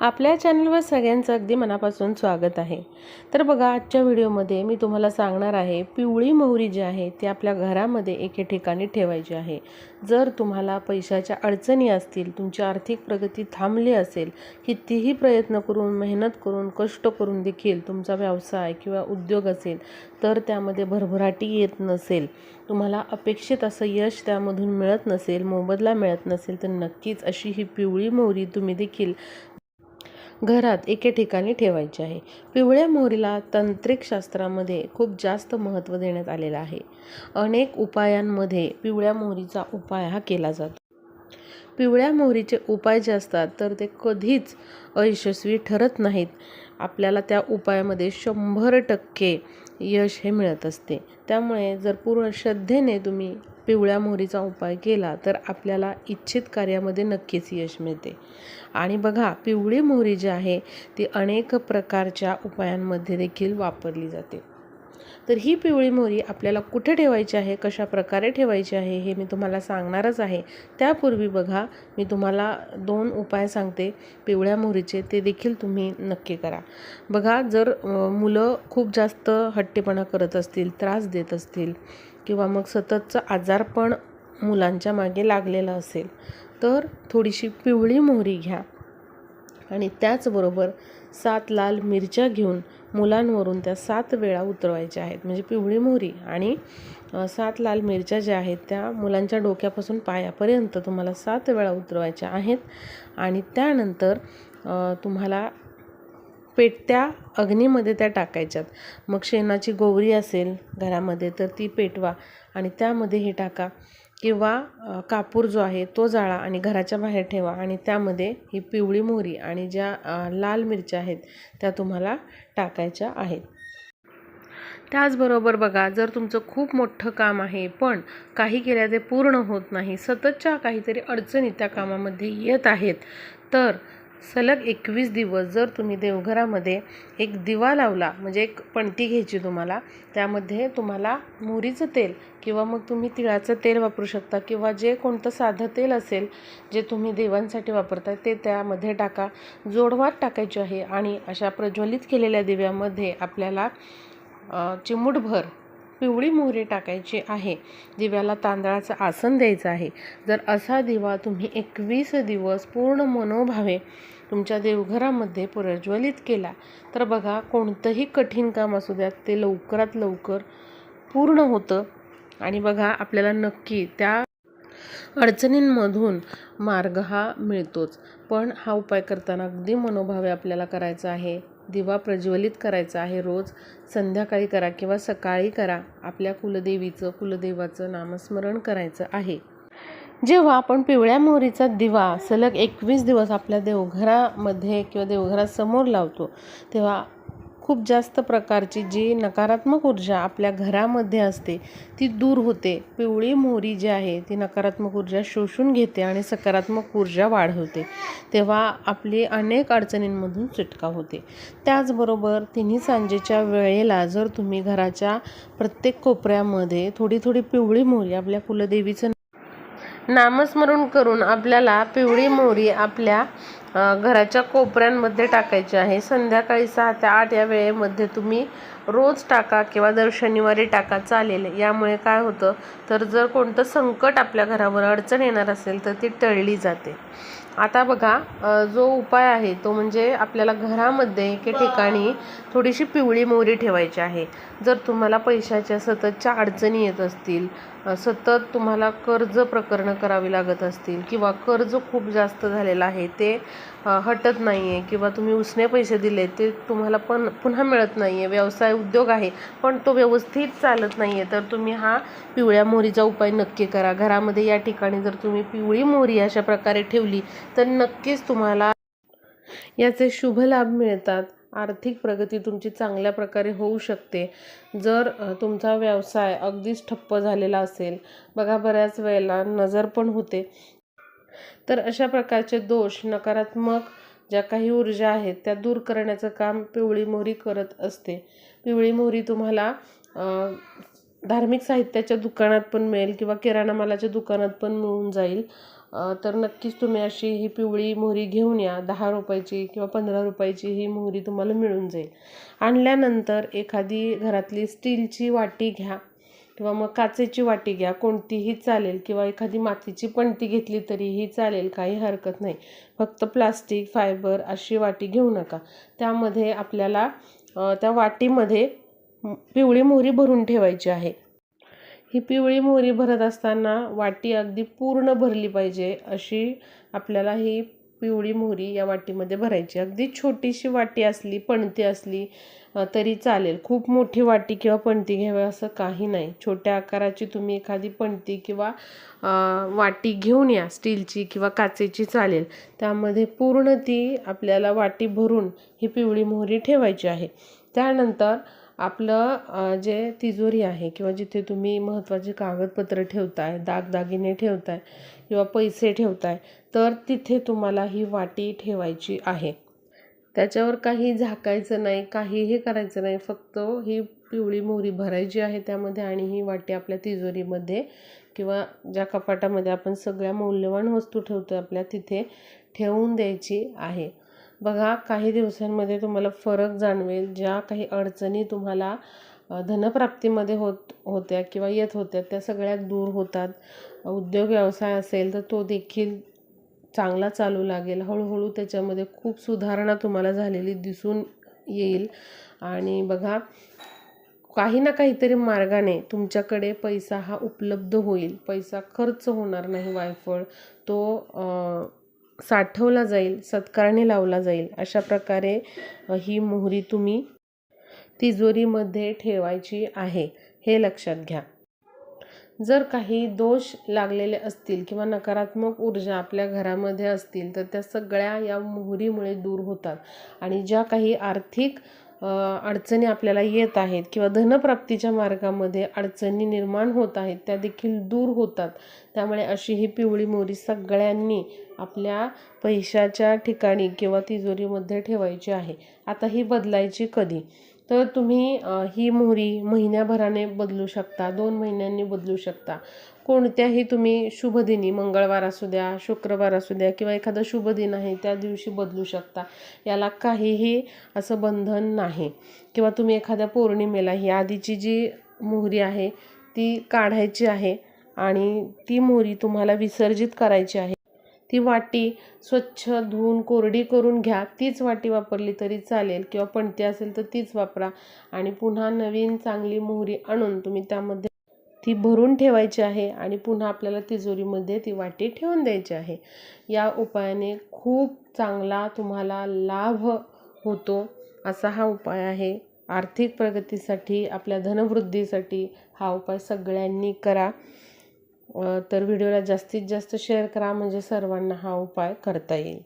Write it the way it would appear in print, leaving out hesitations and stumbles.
आपल्या चॅनलवर सगळ्यांचं अगदी मनापासून स्वागत आहे। तर बघा, आजच्या व्हिडिओमध्ये मी तुम्हाला सांगणार आहे, पिवळी मोहरी जी आहे ती आपल्या घरामध्ये एके ठिकाणी ठेवायची आहे। जर तुम्हाला पैशाच्या अडचणी असतील, तुमची आर्थिक प्रगती थांबली असेल, कितीही प्रयत्न करून, मेहनत करून, कष्ट करून देखील तुमचा व्यवसाय किंवा उद्योग असेल तर त्यामध्ये भरभराटी येत नसेल, तुम्हाला अपेक्षित असं यश त्यामधून मिळत नसेल, मोबदला मिळत नसेल, तर नक्कीच अशी ही पिवळी मोहरी तुम्ही देखील घरात एके ठिकाणी ठेवायची आहे। पिवळ्या मोहरीला तांत्रिक शास्त्रामध्ये खूप जास्त महत्त्व देण्यात आलेलं आहे। अनेक उपायांमध्ये पिवळ्या मोहरीचा उपाय हा केला जातो। पिवळ्या मोहरीचे उपाय जे असतात तर ते कधीच अयशस्वी ठरत नाहीत। आपल्याला त्या उपायामध्ये 100% यश हे मिळत असते। त्यामुळे जर पूर्ण श्रद्धेने तुम्ही पिवळ्या मोहरीचा उपाय केला तर आपल्याला इच्छित कार्यामध्ये नक्कीच यश मिळते। आणि बघा, पिवळी मोहरी जी आहे ती अनेक प्रकारच्या उपायांमध्ये देखील वापरली जाते। तर ही पिवळी मोहरी आपल्याला कुठे ठेवायची आहे, कशा प्रकारे ठेवायची आहे हे मी तुम्हाला सांगणारच आहे। त्यापूर्वी बघा, मी तुम्हाला 2 उपाय सांगते पिवळ्या मोहरीचे, ते देखील तुम्ही नक्की करा। बघा, जर मुलं खूप जास्त हट्टीपणा करत असतील, त्रास देत असतील किंवा मग सततचं आजारपण मुलांच्या मागे लागलेलं असेल तर थोडीशी पिवळी मोहरी घ्या आणि त्याचबरोबर 7 लाल मिरच्या घेऊन मुलांवरून त्या 7 वेळा उतरवायच्या आहेत। म्हणजे पिवळी मोहरी आणि 7 लाल मिरच्या ज्या आहेत त्या मुलांच्या डोक्यापासून पायापर्यंत तुम्हाला 7 वेळा उतरवायच्या आहेत। आणि त्यानंतर तुम्हाला पेटत्या अग्नीमध्ये त्या टाकायच्यात। मग शेणाची गोवरी असेल घरामध्ये तर ती पेटवा आणि त्यामध्ये हे टाका, किंवा कापूर जो आहे तो जाळा आणि घराच्या बाहेर ठेवा आणि त्यामध्ये ही पिवळी मोहरी आणि ज्या लाल मिरच्या आहेत त्या तुम्हाला टाकायच्या आहेत। त्याचबरोबर बघा, जर तुमचं खूप मोठं काम आहे पण काही केल्या ते पूर्ण होत नाही, सततच्या काहीतरी अडचणी त्या कामामध्ये येत आहेत, तर सलग 21 दिवस जर तुम्ही देवघरामध्ये एक दिवा लावला, म्हणजे एक पणती घ्यायची तुम्हाला, त्यामध्ये तुम्हाला मोहरीचं तेल किंवा मग तुम्ही तिळाचं तेल वापरू शकता किंवा जे कोणतं साधं तेल असेल जे तुम्ही देवांसाठी वापरता ते त्यामध्ये टाका। जोडवात टाकायची आहे आणि अशा प्रज्वलित केलेल्या दिव्यामध्ये आपल्याला चिमूटभर पिवळी मोहरी टाकायची आहे। दिव्याला तांदळाचं आसन द्यायचं आहे। जर असा दिवा तुम्ही 21 दिवस पूर्ण मनोभावे तुमच्या देवघरामध्ये प्रज्वलित केला तर बघा, कोणतंही कठीण काम असू द्यात ते लवकरात लवकर पूर्ण होतं आणि बघा, आपल्याला नक्की त्या अडचणींमधून मार्ग हा मिळतोच। पण हा उपाय करताना अगदी मनोभावे आपल्याला करायचा आहे। दिवा प्रज्वलित करायचा आहे। रोज संध्याकाळी करा किंवा सकाळी करा। आपल्या कुलदेवाचं नामस्मरण करायचं आहे। जेव्हा आपण पिवळ्या मोहरीचा दिवा सलग 21 दिवस आपल्या देवघरामध्ये किंवा देवघरासमोर लावतो तेव्हा खूप जास्त प्रकारची जी नकारात्मक ऊर्जा आपल्या घरामध्ये असते ती दूर होते। पिवळी मोहरी जी आहे ती नकारात्मक ऊर्जा शोषून घेते आणि सकारात्मक ऊर्जा वाढवते, तेव्हा आपली अनेक अडचणींमधून सुटका होते। त्याचबरोबर तिन्ही सांजेच्या वेळेला जर तुम्ही घराच्या प्रत्येक कोपऱ्यामध्ये थोडी थोडी पिवळी मोहरी, आपल्या कुलदेवीचं नामस्मरण करून आपल्याला पिवळी मोहरी आपल्या घराच्या कोपऱ्यांमध्ये टाकायची आहे। संध्याकाळी 6 ते 8 या वेळेमध्ये तुम्ही रोज टाका किंवा दर शनिवारी टाका, चालेल। यामुळे काय होतं तर जर कोणतं संकट आपल्या घरावर अडचण येणार असेल तर ती टळली जाते। आता बघा, जो उपाय आहे तो म्हणजे आपल्याला घरामध्ये एके ठिकाणी थोडीशी पिवळी मोहरी ठेवायची आहे। जर तुम्हाला पैशाच्या सततच्या अडचणी येत असतील, सतत तुम्हाला कर्ज प्रकरणं करावी लागत असतील किंवा कर्ज खूप जास्त झालेलं आहे ते हटत नाही आहे, किंवा तुम्ही उसने पैसे दिले ते तुम्हाला पण पुन्हा मिळत नाही आहे, व्यवसाय उद्योग आहे पण तो व्यवस्थित चालत नाही आहे, तर तुम्ही हा पिवळ्या मोहरीचा उपाय नक्की करा। घरामध्ये या ठिकाणी जर तुम्ही पिवळी मोहरी अशा प्रकारे ठेवली तर नक्कीच तुम्हाला याचे शुभ लाभ मिळतात। आर्थिक प्रगती तुमची चांगल्या प्रकारे होऊ शकते। जर तुमचा व्यवसाय अगदीच ठप्प झालेला असेल, बघा बऱ्याच वेळेला नजर पण होते, तर अशा प्रकारचे दोष, नकारात्मक ज्या काही ऊर्जा आहेत त्या दूर करण्याचं काम पिवळी मोहरी करत असते। पिवळी मोहरी तुम्हाला धार्मिक साहित्याच्या दुकानात पण मिळेल किंवा किराणा मालाच्या दुकानात पण मिळून जाईल। तर नक्कीच तुम्ही अशी ही पिवळी मोहरी घेऊन या. 10 रुपयाची किंवा 15 रुपयाची ही मोहरी तुम्हाला मिळून जाईल. आणल्यानंतर एखादी घरातली स्टीलची वाटी घ्या किंवा मग काचेची वाटी घ्या, कोणतीही चालेल, किंवा एखादी मातीची पणती घेतली तरीही चालेल, काही हरकत नाही. फक्त प्लास्टिक, फायबर अशी वाटी घेऊ नका. त्यामध्ये आपल्याला त्या वाटीमध्ये पिवळी मोहरी भरून ठेवायची आहे. ही पिवळी मोहरी भरत असताना वाटी अगदी पूर्ण भरली पाहिजे, अशी आपल्याला ही पिवळी मोहरी या वाटीमध्ये भरायची. अगदी छोटीशी वाटी असली, पणती असली तरी चालेल. खूप मोठी वाटी किंवा पणती घ्यावी असं काही नाही. छोट्या आकाराची तुम्ही एखादी पणती किंवा वाटी घेऊन या, स्टीलची किंवा काचेची चालेल. त्यामध्ये पूर्ण ती आपल्याला वाटी भरून ही पिवळी मोहरी ठेवायची आहे. त्यानंतर आपलं जे तिजोरी आहे किंवा जिथे तुम्ही महत्त्वाचे कागदपत्र ठेवताय, दागदागिने ठेवताय किंवा पैसे ठेवताय, तर तिथे तुम्हाला ही वाटी ठेवायची आहे. त्याच्यावर काही झाकायचं नाही, काहीही करायचं नाही. फक्त ही पिवळी मोहरी भरायची आहे त्यामध्ये आणि ही वाटी आपल्या तिजोरीमध्ये किंवा ज्या कपाटामध्ये आपण सगळ्या मौल्यवान वस्तू ठेवतो आपल्या, तिथे ठेवून द्यायची आहे. बघा, काही दिवसांमध्ये तुम्हाला फरक जाणवेल. ज्या काही अडचणी तुम्हाला धनप्राप्तीमध्ये होत्या किंवा येत होत्या, त्या सगळ्या दूर होतात. उद्योग व्यवसाय असेल तर तो देखील चांगला चालू लागेल. हळूहळू त्याच्यामध्ये खूप सुधारणा तुम्हाला झालेली दिसून येईल. आणि बघा, काही ना काहीतरी मार्गाने तुमच्याकडे पैसा हा उपलब्ध होईल. पैसा खर्च होणार नाही वायफळ. तो साठवला जाईल, सत्कारणी लावला जाईल. अशा प्रकारे ही मोहरी तुम्ही तिजोरीमध्ये ठेवायची आहे, हे लक्षात घ्या. जर काही दोष लागलेले असतील किंवा नकारात्मक ऊर्जा आपल्या घरामध्ये असतील तर त्या सगळ्या या मोहरीमुळे दूर होतात. आणि ज्या काही आर्थिक अडचणी आपल्याला येत आहेत किंवा धनप्राप्तीच्या मार्गामध्ये अडचणी निर्माण होत आहेत, त्या देखील दूर होतात. त्यामुळे अशी ही पिवळी मोहरी सगळ्यांनी आपल्या पैशाच्या ठिकाणी किंवा तिजोरीमध्ये ठेवायची आहे. आता ही बदलायची कधी? तर तुम्ही ही मोहरी महिन्याभराने बदलू शकता, 2 महिन्यांनी बदलू शकता. कोणत्याही तुम्ही शुभदिनी, मंगळवार असू द्या, शुक्रवार असू द्या किंवा एखादा शुभदिन आहे त्या दिवशी बदलू शकता. याला काहीही असं बंधन नाही. किंवा तुम्ही एखाद्या पौर्णिमेला ही आधीची जी मोहरी आहे ती काढायची आहे आणि ती मोहरी तुम्हाला विसर्जित करायची आहे. ती वाटी स्वच्छ धुवून कोरडी करून घ्या. तीच वाटी वापरली तरी चालेल किंवा पणती असेल तर तीच वापरा आणि पुन्हा नवीन चांगली मोहरी आणून तुम्ही त्यामध्ये ती भरून ठेवायची आहे आणि पुन्हा आपल्याला तिजोरीमध्ये ती वाटी ठेवून द्यायची आहे. या उपायाने खूप चांगला तुम्हाला लाभ होतो असा हा उपाय आहे. आर्थिक प्रगतीसाठी, आपल्या धनवृद्धीसाठी हा उपाय सगळ्यांनी करा. तर व्हिडिओला जास्तीत जास्त शेअर करा म्हणजे सर्वांना हा उपाय करता येईल.